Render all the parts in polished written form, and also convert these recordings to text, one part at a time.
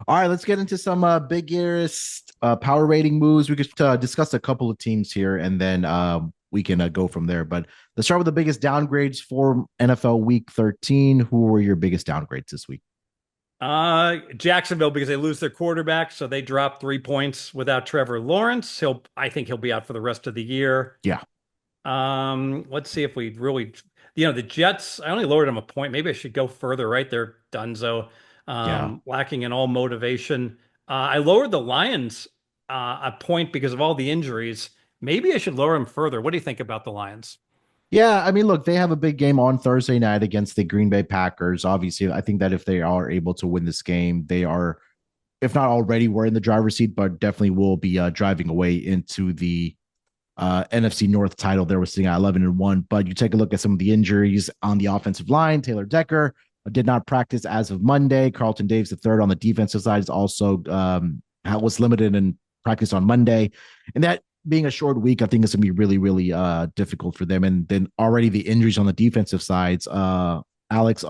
All right, let's get into some biggest power rating moves. We could discuss a couple of teams here, and then we can go from there. But let's start with the biggest downgrades for NFL Week 13. Who were your biggest downgrades this week? Jacksonville because they lose their quarterback, so they drop 3 points without Trevor Lawrence. I think he'll be out for the rest of the year. Yeah, Let's see if we really, the Jets. I only lowered them a point. Maybe I should go further. Right, they're donezo, yeah. lacking in all motivation. I lowered the Lions a point because of all the injuries. Maybe I should lower them further. What do you think about the Lions? Yeah, I mean, look, they have a big game on Thursday night against the Green Bay Packers. Obviously, I think that if they are able to win this game, they are, if not already, were in the driver's seat, but definitely will be driving away into the NFC North title. There was sitting at 11-1. But you take a look at some of the injuries on the offensive line. Taylor Decker did not practice as of Monday. Carlton Davis, the third on the defensive side, is also was limited in practice on Monday. And that being a short week, I think it's going to be really, really difficult for them. And then already the injuries on the defensive sides, Alex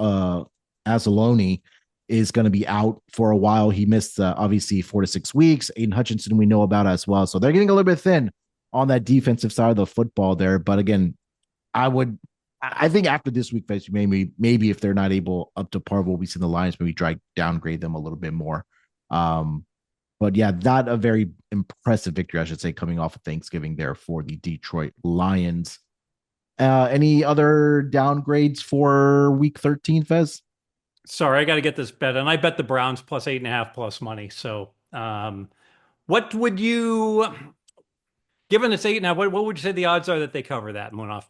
Azzaloni is going to be out for a while. He missed obviously 4 to 6 weeks. Aiden Hutchinson, we know about as well. So they're getting a little bit thin on that defensive side of the football there. But again, I think after this week, maybe if they're not able up to par of what we see in the Lions, maybe try downgrade them a little bit more. But yeah, not a very impressive victory, I should say, coming off of Thanksgiving there for the Detroit Lions. Any other downgrades for week 13, Fez? Sorry, I got to get this bet, and I bet the Browns plus 8.5 plus money. So, what would you, given it's 8.5, what would you say the odds are that they cover that and went off?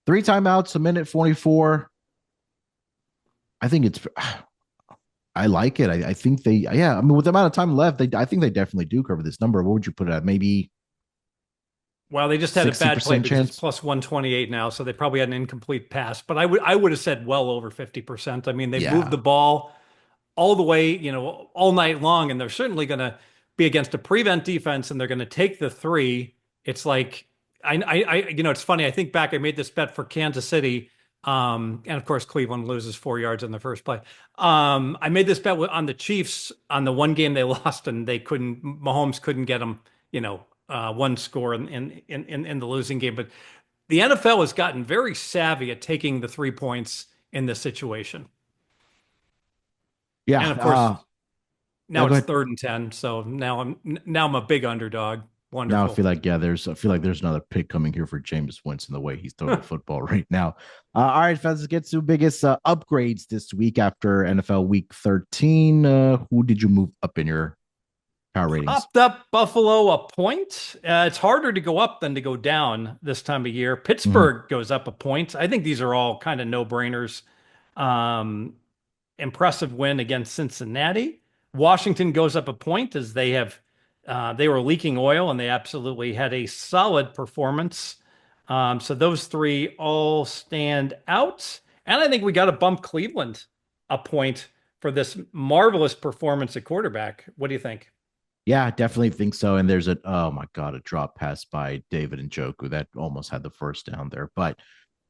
Three timeouts, a minute 44. I think it's I like it. I think yeah. I mean, with the amount of time left, I think they definitely do cover this number. What would you put it at? Maybe Well, they just had a bad play 60% because it's chance. plus 128 now, so they probably had an incomplete pass. But I would have said well over 50%. I mean, they've moved Yeah, the ball all the way, all night long, and they're certainly going to be against a prevent defense, and they're going to take the three. It's like it's funny. I think back, I made this bet for Kansas City, and of course Cleveland loses 4 yards in the first play. I made this bet on the Chiefs on the one game they lost, and Mahomes couldn't get them, one score in the losing game. But the NFL has gotten very savvy at taking the 3 points in this situation. yeah. And of course, No, now go it's ahead. 3rd and 10. So now I'm a big underdog. Now I Wonderful. feel like I feel like there's another pick coming here for Jameis Winston the way he's throwing the football right now. All right, fans, let's get to biggest upgrades this week after NFL Week 13. Who did you move up in your power ratings? Popped up Buffalo a point. It's harder to go up than to go down this time of year. Mhm. Pittsburgh goes up a point. I think these are all kind of no-brainers. Um, Impressive win against Cincinnati. Washington goes up a point as they were leaking oil and they absolutely had a solid performance. So those three all stand out. And I think we got to bump Cleveland a point for this marvelous performance at quarterback. What do you think? Yeah, definitely think so. And there's oh my God, a drop pass by David and Njoku that almost had the first down there. But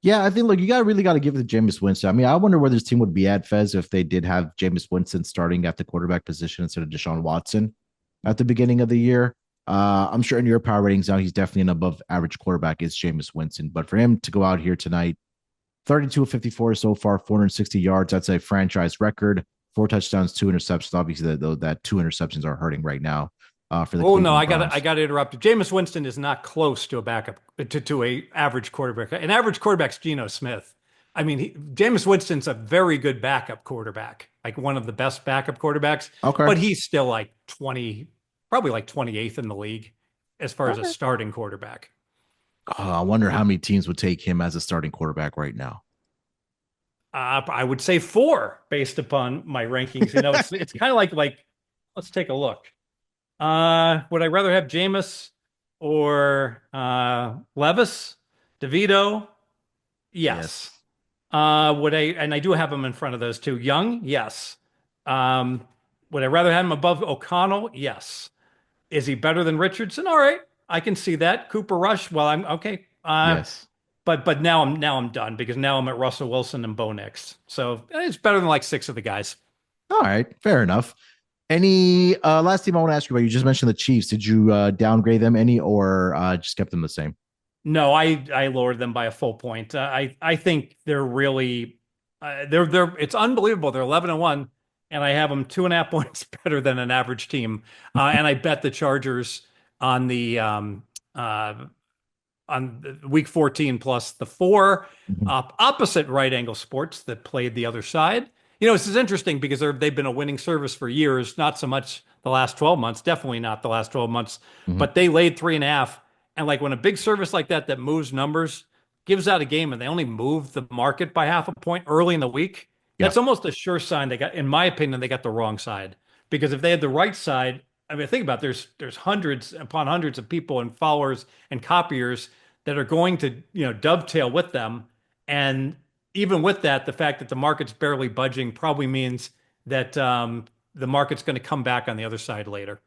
yeah, I think look, you really got to give it to Jameis Winston. I mean, I wonder where this team would be at, Fez, if they did have Jameis Winston starting at the quarterback position instead of Deshaun Watson at the beginning of the year. I'm sure in your power ratings now, he's definitely an above average quarterback is Jameis Winston. But for him to go out here tonight, 32 of 54 so far, 460 yards. That's a franchise record. 4 touchdowns, 2 interceptions. Obviously, that 2 interceptions are hurting right now for the Oh no, Cleveland I got to I Browns. got to interrupt. Jameis Winston is not close to a backup to a average quarterback. An average quarterback's Geno Smith. I mean, Jameis Winston's a very good backup quarterback, like one of the best backup quarterbacks, Okay. but he's still like 20, probably like 28th in the league as far as a Okay. starting quarterback. I wonder how many teams would take him as a starting quarterback right now. I would say four based upon my rankings. It's kind of like let's take a look. Would I rather have Jameis or Levis, DeVito? Yes. Yes. Would I? And I do have him in front of those two. Young, yes. Um, would I rather have him above O'Connell? Yes. Is he better than Richardson? All right, I can see that. Cooper Rush. Well, I'm okay. Yes. But now I'm done because now I'm at Russell Wilson and Bo Nix. So it's better than like six of the guys. All right. Fair enough. Any last team I want to ask you about? You just mentioned the Chiefs. Did you downgrade them any, or just kept them the same? No, I lowered them by a full point. I think they're really they're it's unbelievable. They're 11-1, and I have them 2.5 points better than an average team. And I bet the Chargers on the on week 14 plus the four Mhm. opposite right angle sports that played the other side. This is interesting because they've been a winning service for years, not so much the last 12 months, definitely not the last 12 months, Mhm. but they laid 3.5. And like when a big service like that moves numbers gives out a game and they only move the market by half a point early in the week, Yeah. that's almost a sure sign in my opinion, they got the wrong side. Because if they had the right side, I mean, think about it, there's hundreds upon hundreds of people and followers and copiers that are going to, dovetail with them. And even with that, the fact that the market's barely budging probably means that the market's going to come back on the other side later.